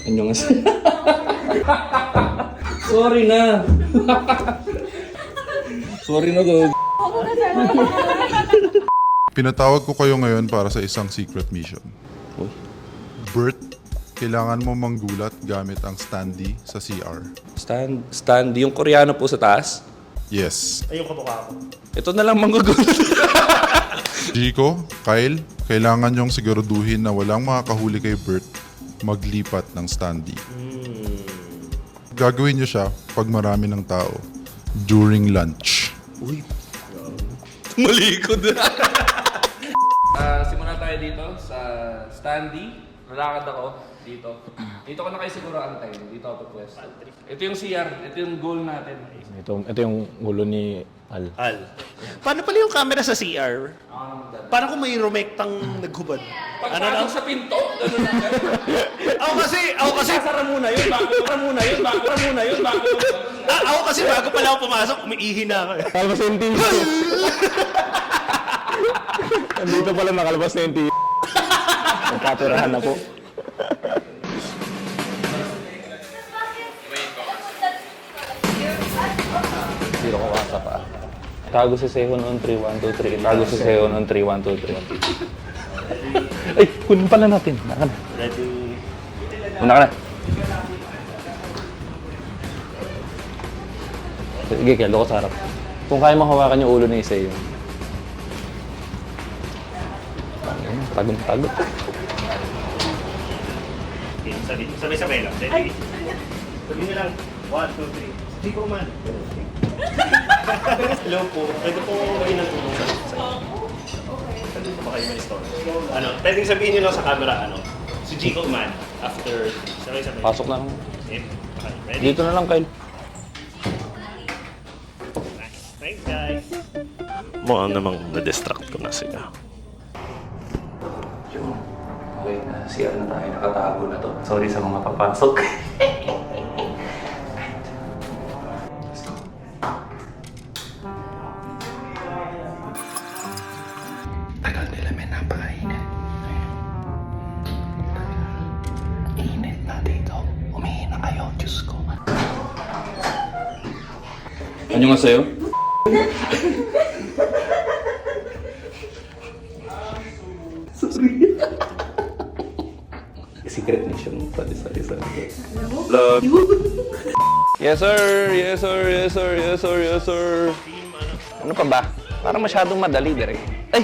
안녕하세요. Sorry na. Sorry na to. Pinatawag ko kayo ngayon para sa isang secret mission. Uy. Bert, kailangan mo manggulat gamit ang standee sa CR. Stand, yung Koreano po sa taas. Yes. Ay, yung kamukha ko. Ito na lang manggugulat. Chico, Kyle, kailangan nyong siguraduhin na walang makakahuli kay Bert maglipat ng standee. Gagawin nyo siya pag marami ng tao during lunch. Uy. Malikod. Simula tayo dito sa standee. Lalakad ako dito. Dito ko na kayo siguro antay. Dito ako pwesto. Ito yung CR. Ito yung goal natin. Ito yung ulo ni Al. Al. Paano pala yung camera sa CR? Paano kung may rumektang naghubad? Pagpasok sa pinto, gano'n lang. Ako kasi, Sara muna yun, bago ako kasi bago pala ako pumasok, umiihi na ako. Kalabas na yung TV. Dito pala nakalabas na yung TV. Nagkatirahan na po. Zero ko kasa pa. Tago si Sehon on 3, 1, 2, 3. Tago si Sehon on 3, 1, 2, 3. Ay, kunin pala natin. Naka na. Ready? Una ka na. Sige, Keldo ko sa harap. Kung kaya mo hawakan yung ulo ni Sehon. Tagong-tagot. Sabay-sabay lang. Ready? Sabihin nyo lang. 1, 2, 3. Hindi ko man. Hello po. Pwede po kayo ng tulong sa Pwede po ba kayo may store? Pwedeng sabihin nyo lang sa camera, si Chico man. After, sabay-sabay. Pasok na lang. Okay, ready? Dito na lang, Kyle. Nice. Thanks, guys. Mukhang namang na-distract ko na sila. Okay, CR na tayo. Nakatago na to. Sorry sa mga papasok. Tagal nila, may napakainit. Init na dito. Umihin na kayo, Diyos ko. 안녕하세요. Secret mission. Sorry. Love. Yes, sir. Yes, sir. Yes, sir. Yes, sir. Yes, sir. Ano pa ba? Parang masyadong madali, direk. Ay!